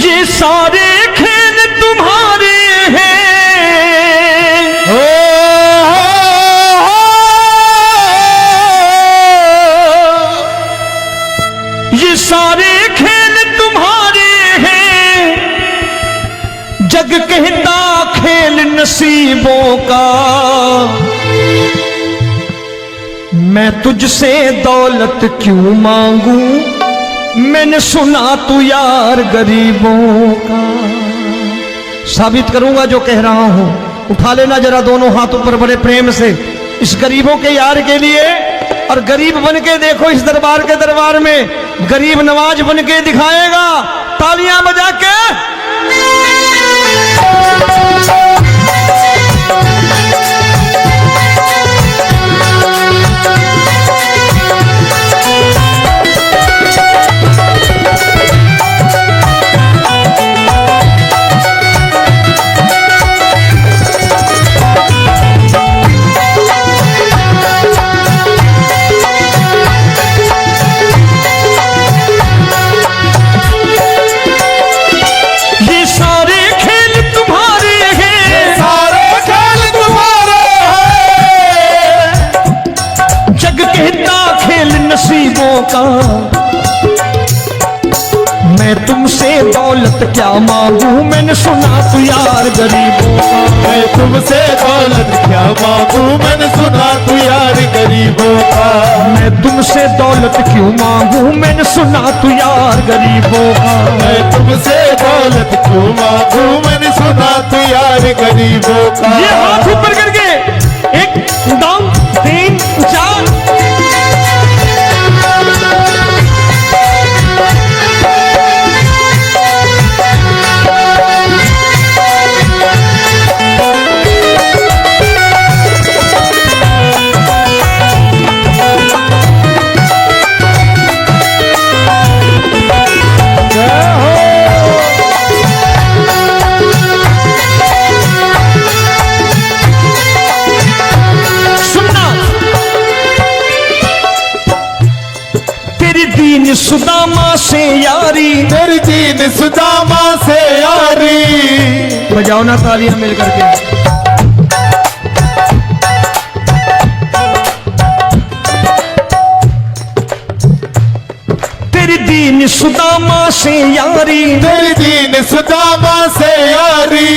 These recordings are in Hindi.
ये सारे खेल तुम्हारे हैं, ये सारे खेल तुम्हारे हैं, जग कहता खेल नसीबों का। मैं तुझसे दौलत क्यों मांगू, मैंने सुना तू यार गरीबों का। साबित करूंगा जो कह रहा हूं। उठा लेना जरा दोनों हाथों पर बड़े प्रेम से इस गरीबों के यार के लिए, और गरीब बन के देखो इस दरबार के दरबार में गरीब नवाज बन के दिखाएगा, तालियां बजा के। का मैं तुमसे दौलत क्या मांगू, मैंने सुना तू यार गरीबों का। मैं तुमसे दौलत क्या मांगू, मैंने सुना तू यार गरीबों का। मैं तुमसे दौलत क्यों मांगू, मैंने सुना तू यार गरीबों का। मैं तुमसे दौलत क्यों मांगू, मैंने सुना तू यार गरीबों का। ये हाथ ऊपर करके 1 2 3 4 सुदामा से यारी, तेरी दीन सुदामा से यारी। बजाओ ना तालियां मिल करके। तेरी दीन सुदामा से यारी, तेरी दीन सुदामा से यारी।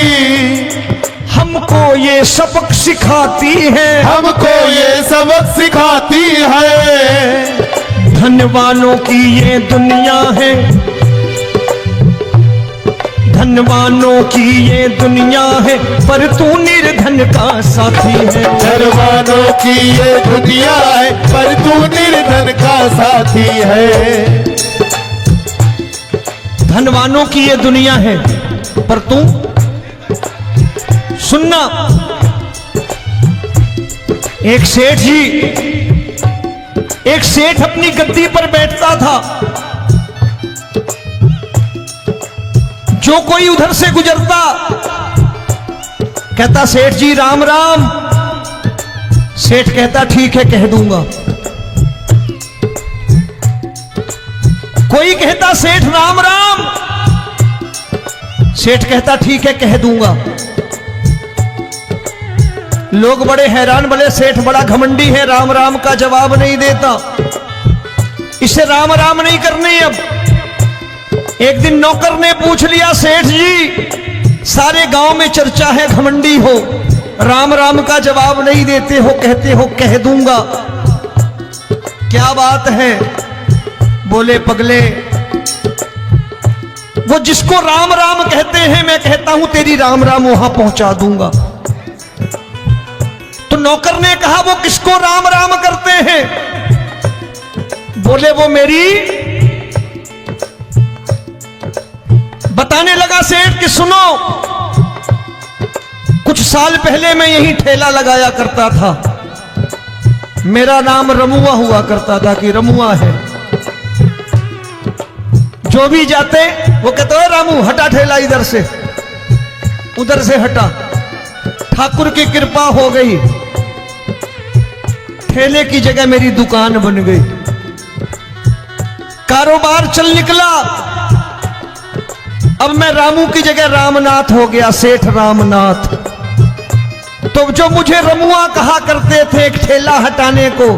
हमको ये सबक सिखाती है, हमको ये सबक सिखाती है। धनवानों की ये दुनिया है, धनवानों की ये दुनिया है, पर तू निर्धन का साथी है। धनवानों की ये दुनिया है, पर तू निर्धन का साथी है। धनवानों की ये दुनिया है, पर तू सुनना। एक सेठ अपनी गद्दी पर बैठता था। जो कोई उधर से गुजरता कहता सेठ जी राम राम। सेठ कहता ठीक है कह दूंगा। कोई कहता सेठ राम राम। सेठ कहता ठीक है कह दूंगा। लोग बड़े हैरान, बोले सेठ बड़ा घमंडी है, राम राम का जवाब नहीं देता, इसे राम राम नहीं करनी। अब एक दिन नौकर ने पूछ लिया सेठ जी सारे गांव में चर्चा है घमंडी हो, राम राम का जवाब नहीं देते हो, कहते हो कह दूंगा, क्या बात है? बोले पगले वो जिसको राम राम कहते हैं मैं कहता हूं तेरी राम राम वहां पहुंचा दूंगा। तो नौकर ने कहा वो किसको राम राम करते हैं? बोले वो मेरी। बताने लगा सेठ कि सुनो, कुछ साल पहले मैं यही ठेला लगाया करता था, मेरा नाम रमुआ हुआ करता था कि रमुआ है। जो भी जाते वो कहते हो रामू हटा ठेला इधर से, उधर से हटा। ठाकुर की कृपा हो गई, ठेले की जगह मेरी दुकान बन गई, कारोबार चल निकला। अब मैं रामू की जगह रामनाथ हो गया, सेठ रामनाथ। तो जो मुझे रमुआ कहा करते थे एक ठेला हटाने को,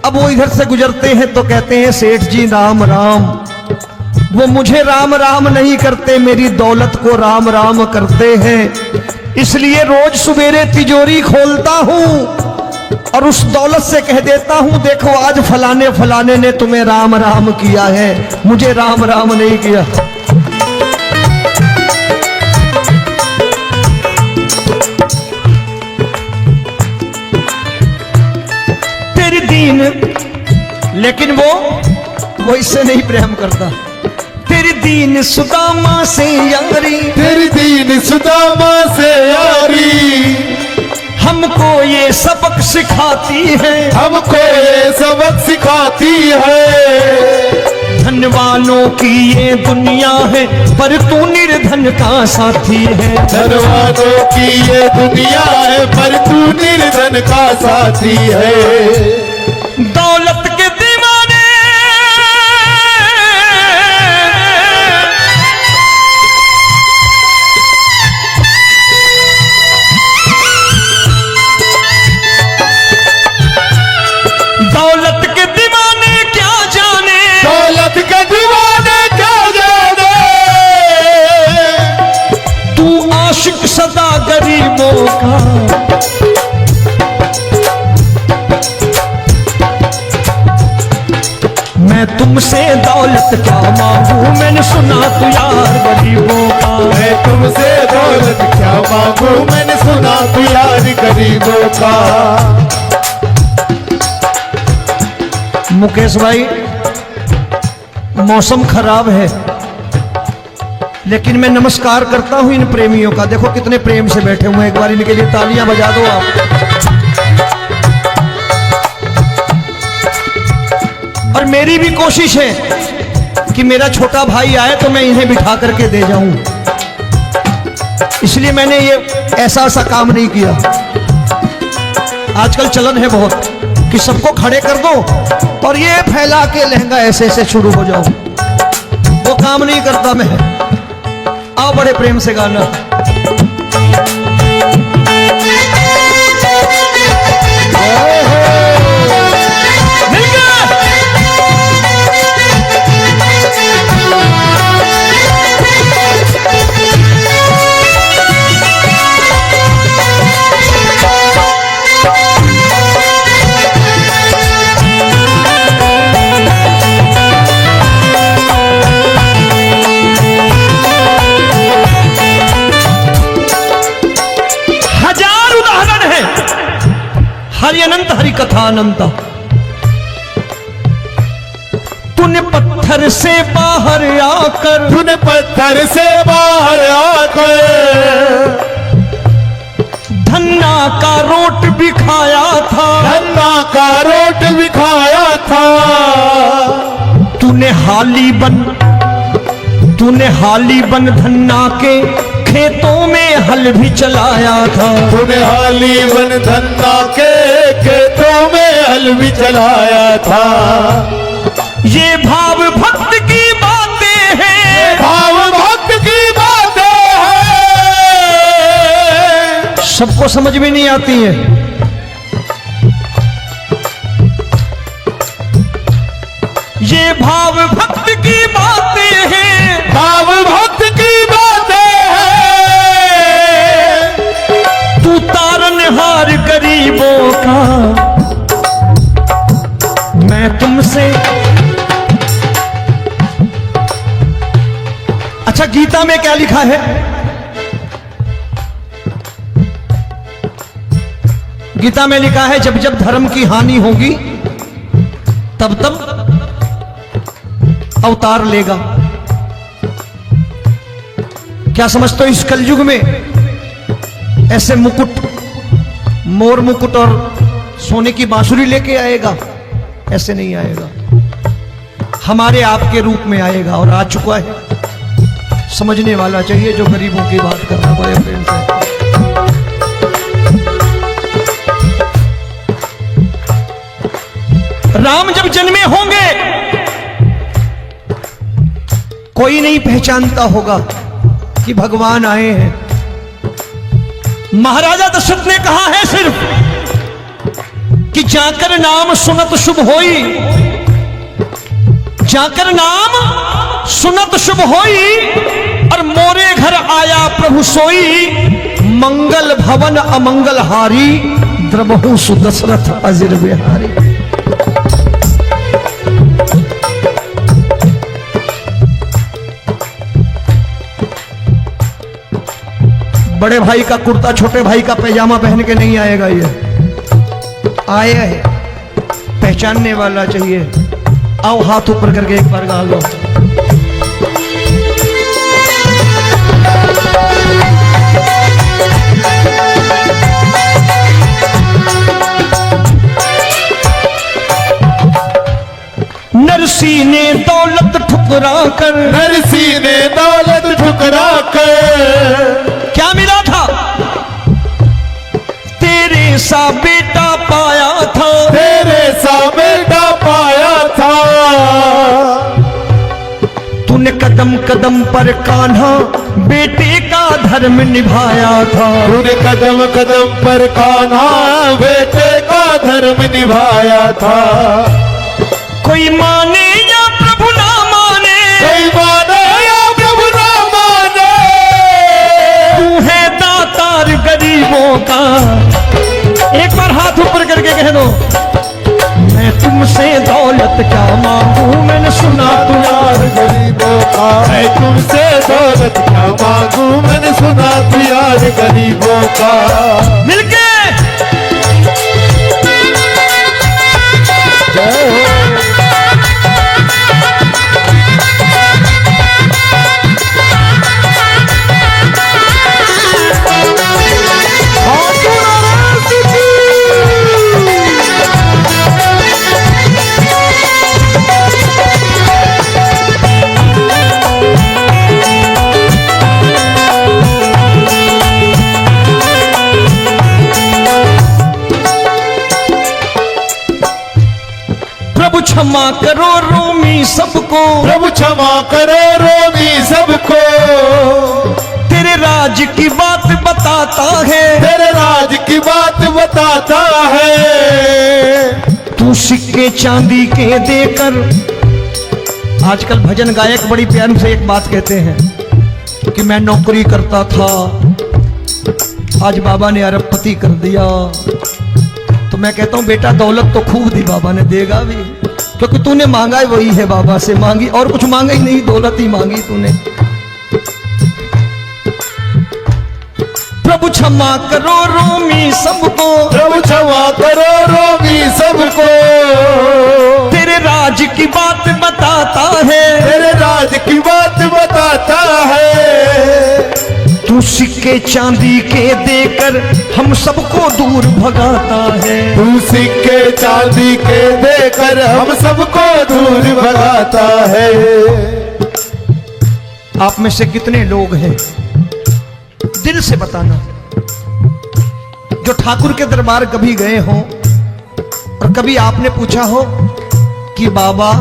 अब वो इधर से गुजरते हैं तो कहते हैं सेठ जी राम राम। वो मुझे राम राम नहीं करते, मेरी दौलत को राम राम करते हैं। इसलिए रोज सवेरे तिजोरी खोलता हूं और उस दौलत से कह देता हूं, देखो आज फलाने फलाने ने तुम्हें राम राम किया है, मुझे राम राम नहीं किया। तेरी दीन, लेकिन वो इससे नहीं प्रेम करता। तेरी दीन सुदामा से यारी, तेरी दीन सुदामा से यारी, हमको ये सबक सिखाती है, हमको ये सबक सिखाती है। धन वालों की ये दुनिया है, पर तू निर्धन का साथी है। धन वालों की ये दुनिया है, पर तू निर्धन का साथी है। दौलत के दीवाने दौलत के दीवाने क्या जाने, दौलत के दीवाने क्या जाने। तू आशिक सदा गरीबों का। मैं तुमसे दौलत क्या मांगू, मैंने सुना तू यार गरीबों का। मैं तुमसे दौलत क्या मांगू, मैंने सुना तू यार गरीबों का। मुकेश भाई, मौसम खराब है, लेकिन मैं नमस्कार करता हूं इन प्रेमियों का। देखो कितने प्रेम से बैठे हुए हैं, एक बार इनके लिए तालियां बजा दो आप। और मेरी भी कोशिश है कि मेरा छोटा भाई आए तो मैं इन्हें बिठा करके दे जाऊं, इसलिए मैंने ये ऐसा काम नहीं किया। आजकल चलन है बहुत कि सबको खड़े कर दो और ये फैला के लहंगा ऐसे ऐसे शुरू हो जाओ, वो काम नहीं करता मैं। आओ बड़े प्रेम से गाना। मिल गया। हरि अनंत हरि कथा अनंत। तूने पत्थर से बाहर आकर, तूने पत्थर से बाहर आकर धन्ना का रोट भी खाया था, धन्ना का रोट भी खाया था। तूने हाली बन धन्ना के खेतों में हल भी चलाया था। तूने हाली बन धन्ना के खेतों में हल भी चलाया था। ये भाव भक्त की बातें हैं, भाव भक्त की बातें हैं, सबको समझ में नहीं आती है। ये भाव भक्त की बातें हैं, भाव भक्त की बातें हैं। तू तारनहार गरीबों का, मैं तुमसे। अच्छा, गीता में क्या लिखा है? गीता में लिखा है जब जब धर्म की हानि होगी तब तब अवतार लेगा। क्या समझते हो, इस कलयुग में ऐसे मुकुट, मोर मुकुट और सोने की बांसुरी लेके आएगा? ऐसे नहीं आएगा, हमारे आपके रूप में आएगा और आ चुका है। समझने वाला चाहिए जो गरीबों की बात कर रहा है बड़े प्रेम से। राम जब जन्मे होंगे, कोई नहीं पहचानता होगा कि भगवान आए हैं। महाराजा दशरथ ने कहा है सिर्फ कि जाकर नाम सुनत शुभ होई, जाकर नाम सुनत शुभ होई, और मोरे घर आया प्रभु सोई, मंगल भवन अमंगल हारी, द्रबहु सुदशरथ अजिर बिहारी। बड़े भाई का कुर्ता छोटे भाई का पैजामा पहन के नहीं आएगा, ये आया है पहचानने वाला चाहिए। आओ हाथ ऊपर करके एक बार गा लो। नरसी ने दौलत ठुकरा कर, नरसी ने दौलत ठुकरा कर, क्या मिला था? तेरे सा बेटा पाया था, तेरे सा बेटा पाया था। तूने कदम कदम पर कान्हा बेटे का धर्म निभाया था, तूने कदम कदम पर कान्हा बेटे का धर्म निभाया था। कोई माने या प्रभु ना माने, कोई माने या प्रभु ना माने, तू है दातार गरीबों का। एक बार हाथ ऊपर करके कह दो, मैं तुमसे दौलत क्या मांगू, मैंने सुना तू यार गरीबों का। मैं तुमसे दौलत क्या मांगू, मैंने सुना तू यार गरीबों का। मिलके जय हो। प्रभु क्षमा करो रोमी सबको, प्रभु क्षमा करो रोमी सबको। तेरे राज की बात बताता है, तेरे राज की बात बताता है। तू सिक्के चांदी के देकर। आजकल भजन गायक बड़ी प्यार से एक बात कहते हैं कि मैं नौकरी करता था, आज बाबा ने अरबपति कर दिया। तो मैं कहता हूं बेटा दौलत तो खूब दी बाबा ने, देगा भी, क्योंकि तूने मांगा ही वही है, बाबा से मांगी और कुछ मांगा ही नहीं, दौलत ही मांगी तूने। प्रभु क्षमा करो रोमी सबको, प्रभु क्षमा करो रोमी सबको। तेरे राज की बात बताता है, तेरे राज की बात बताता है। तू सिक्के चांदी के देकर हम सबको दूर भगाता है। तू सिक्के चांदी के देकर हम सबको दूर भगाता है। आप में से कितने लोग हैं, दिल से बताना, जो ठाकुर के दरबार कभी गए हो और कभी आपने पूछा हो कि बाबा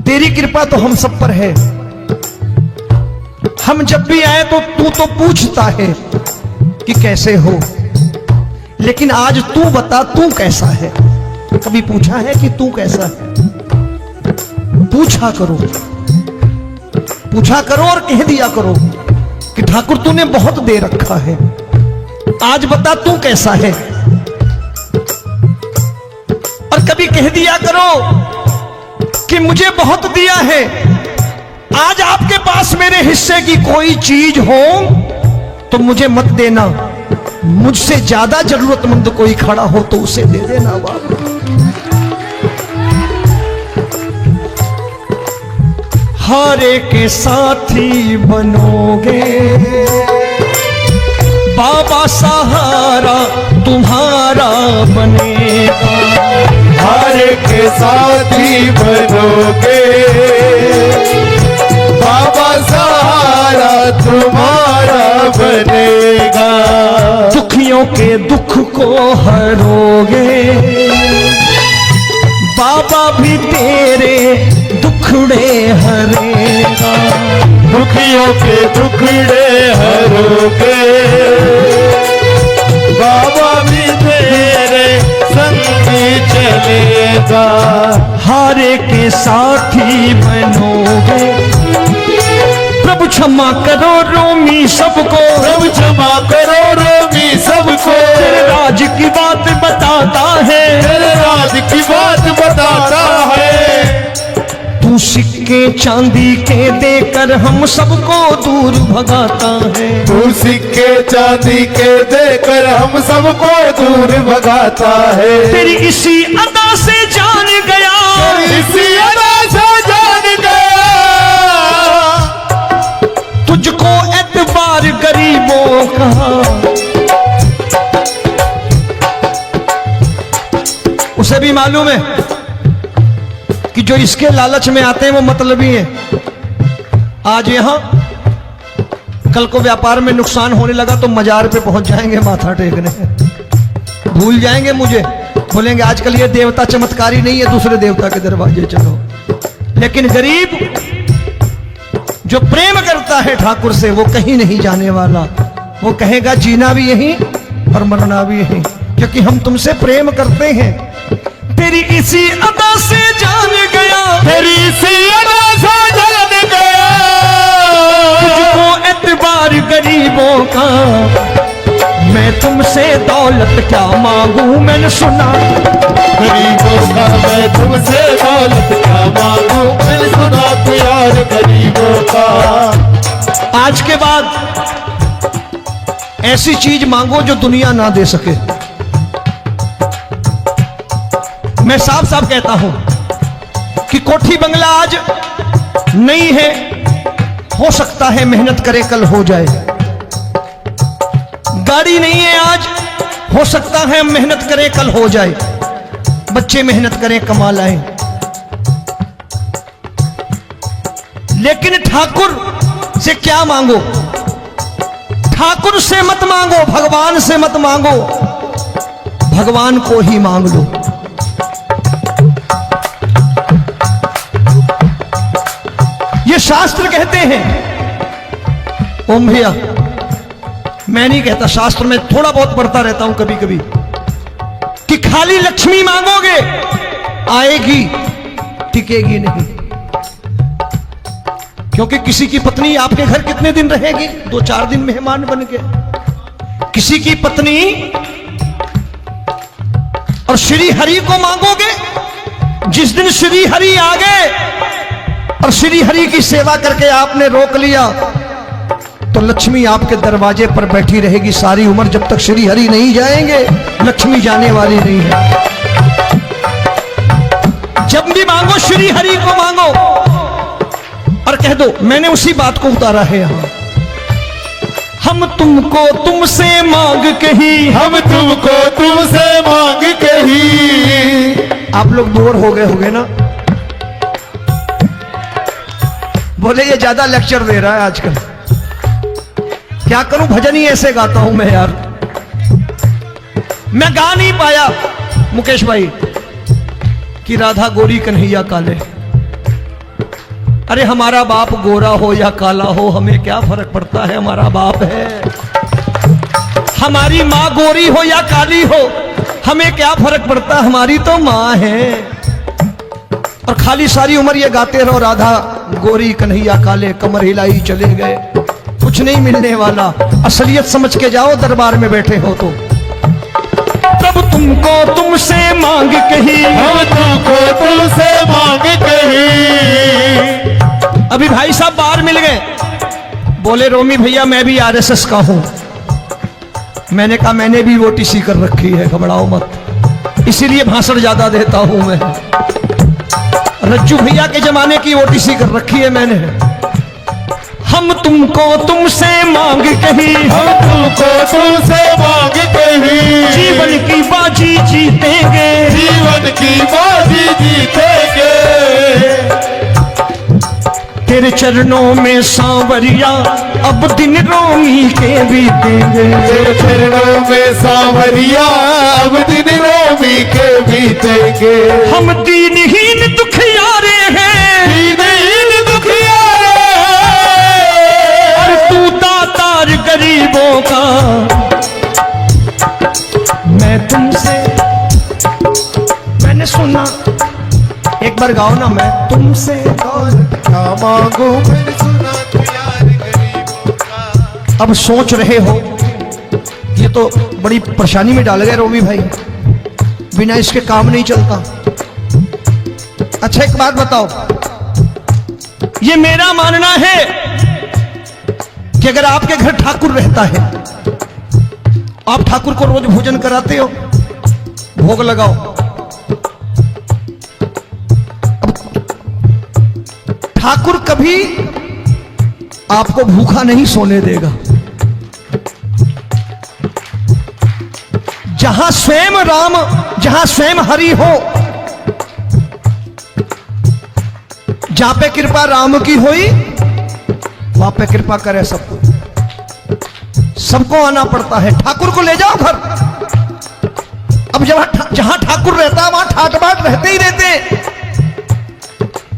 तेरी कृपा तो हम सब पर है, हम जब भी आए तो तू तो पूछता है कि कैसे हो, लेकिन आज तू बता तू कैसा है। कभी पूछा है कि तू कैसा है? पूछा करो, पूछा करो और कह दिया करो कि ठाकुर तूने बहुत दे रखा है, आज बता तू कैसा है। और कभी कह दिया करो कि मुझे बहुत दिया है, आज आपके पास मेरे हिस्से की कोई चीज हो तो मुझे मत देना, मुझसे ज्यादा जरूरतमंद कोई खड़ा हो तो उसे दे देना बाबा। हारे के साथी बनोगे बाबा, सहारा तुम्हारा बनेगा। हारे के साथी बनोगे बाबा, सहारा तुम्हारा बनेगा। दुखियों के दुख को हरोगे बाबा, भी तेरे दुख दुखड़े हरेगा। दुखियों के दुखड़े हरोगे, बाबा भी तेरे संग चलेगा। हारे के साथी बनोगे, प्रभु क्षमा करो रोमी सबको, प्रभु क्षमा करो रोमी सबको। तेरे राज की बात बताता है, तेरे राज की बात बताता है। तू सिक्के चांदी के देकर हम सबको दूर भगाता है। तू सिक्के चांदी के देकर हम सबको दूर भगाता है। तेरी इसी अदा से जान गया, इसी अदा से जान गया, तुझको एतबार गरीबों का। उसे भी मालूम है कि जो इसके लालच में आते हैं वो मतलबी हैं। आज यहां कल को व्यापार में नुकसान होने लगा तो मजार पे पहुंच जाएंगे माथा टेकने, भूल जाएंगे मुझे, बोलेंगे आजकल ये देवता चमत्कारी नहीं है, दूसरे देवता के दरवाजे चलो। लेकिन गरीब जो प्रेम करता है ठाकुर से वो कहीं नहीं जाने वाला। वो कहेगा जीना भी यहीं और मरना भी यहीं, क्योंकि हम तुमसे प्रेम करते हैं। तेरी इसी अदा से जान गया, तेरी इसी अदा से जान गया, तुझको एतबार गरीबों का। मैं तुमसे दौलत क्या मांगू, मैंने सुना गरीबों का। मैं तुमसे दौलत क्या मांगू, मैंने सुना प्यार गरीबों का। आज के बाद ऐसी चीज मांगो जो दुनिया ना दे सके। मैं साफ साफ कहता हूं कि कोठी बंगला आज नहीं है, हो सकता है मेहनत करे कल हो जाए। गाड़ी नहीं है आज, हो सकता है मेहनत करें कल हो जाए। बच्चे मेहनत करें कमा लाएं, लेकिन ठाकुर से क्या मांगो? ठाकुर से मत मांगो, भगवान से मत मांगो, भगवान को ही मांग लो। ये शास्त्र कहते हैं, ओम भैया मैं नहीं कहता, शास्त्र में थोड़ा बहुत पढ़ता रहता हूं कभी कभी, कि खाली लक्ष्मी मांगोगे आएगी, टिकेगी नहीं। क्योंकि किसी की पत्नी आपके घर कितने दिन रहेगी? 2-4 दिन मेहमान बन के। किसी की पत्नी और श्री हरि को मांगोगे, जिस दिन श्री हरि आ गए और श्री हरि की सेवा करके आपने रोक लिया तो लक्ष्मी आपके दरवाजे पर बैठी रहेगी सारी उम्र। जब तक श्री हरि नहीं जाएंगे लक्ष्मी जाने वाली नहीं है। जब भी मांगो श्री हरि को मांगो और कह दो मैंने उसी बात को उतारा है यहां, हम तुमको तुमसे मांग कही, हम तुमको तुमसे मांग कही। आप लोग बोर हो गए होंगे ना, बोले ये ज्यादा लेक्चर दे रहा है आजकल। क्या करूं, भजन ही ऐसे गाता हूं मैं यार। मैं गा नहीं पाया मुकेश भाई कि राधा गोरी कन्हैया काले। अरे हमारा बाप गोरा हो या काला हो हमें क्या फर्क पड़ता है, हमारा बाप है। हमारी माँ गोरी हो या काली हो हमें क्या फर्क पड़ता, हमारी तो माँ है। और खाली सारी उम्र ये गाते रहो राधा गोरी कन्हैया काले, कमर हिलाई चले गए, कुछ नहीं मिलने वाला। असलियत समझ के जाओ दरबार में बैठे हो तो। प्रभु तुमको तुमसे मांग कही, हम तुमको तुमसे मांग कही। अभी भाई साहब बाहर मिल गए, बोले रोमी भैया मैं भी आरएसएस का हूं। मैंने कहा मैंने भी ओटीसी कर रखी है, घबराओ मत, इसीलिए भाषण ज्यादा देता हूं मैं। रज्जू भैया के जमाने की ओटीसी कर रखी है मैंने। हम तुमको तुमसे मांग कही, हम तुमको तुमसे मांग कही। जीवन की बाजी जीतेंगे, जीवन की बाजी जीतेंगे। तेरे चरणों में सांवरिया अब दिन रोमी के बीतेंगे। तेरे चरणों में सांवरिया अब दिन रोमी के बीतेंगे। हम दीनहीन दुखियारे हैं, दीन बार गाओ ना, मैं तुमसे दौलत क्या मांगू मैंने सुना तू यार गरीबों का। अब सोच रहे हो ये तो बड़ी परेशानी में डाल गए रोवी भाई, बिना इसके काम नहीं चलता। अच्छा एक बात बताओ, ये मेरा मानना है कि अगर आपके घर ठाकुर रहता है, आप ठाकुर को रोज भोजन कराते हो, भोग लगाओ, ठाकुर कभी आपको भूखा नहीं सोने देगा। जहां स्वयं राम, जहां स्वयं हरि हो, जहां पे कृपा राम की हुई वहां पे कृपा करे सबको, सबको आना पड़ता है। ठाकुर को ले जाओ घर। अब जहां ठाकुर रहता है वहां ठाट बाट रहते ही रहते।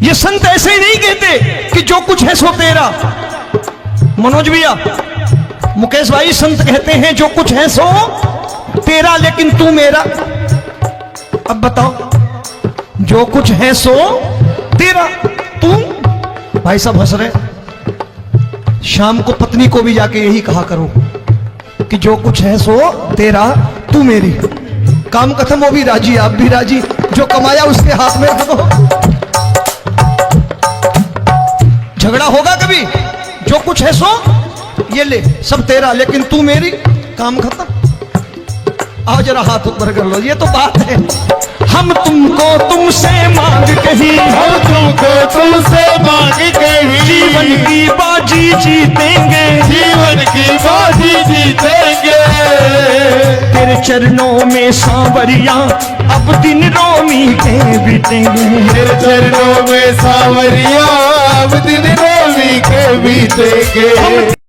ये संत ऐसे ही नहीं कहते कि जो कुछ है सो तेरा। मनोज भैया, मुकेश भाई, संत कहते हैं जो कुछ है सो तेरा लेकिन तू मेरा। अब बताओ, जो कुछ है सो तेरा, तू। भाई साहब हंस रहे। शाम को पत्नी को भी जाके यही कहा करो कि जो कुछ है सो तेरा, तू मेरी। काम खत्म, वो भी राजी, आप भी राजी, जो कमाया उसके हाथ में रखो। झगड़ा होगा कभी? जो कुछ है सो ये ले, सब तेरा लेकिन तू मेरी, काम खत्म। आओ जरा हाथ ऊपर कर लो, ये तो बात है। हम तुमको तुमसे मांग कहीं, हम तुमको तुमसे मांग कहीं, जीवन की बाजी जीतेंगे, जीवन की बाजी जीतेंगे। तेरे चरणों में सांवरिया अब दिन रोमी के बीतेंगे। तेरे चरणों में सांवरिया अब दिन रोमी के बीतेंगे।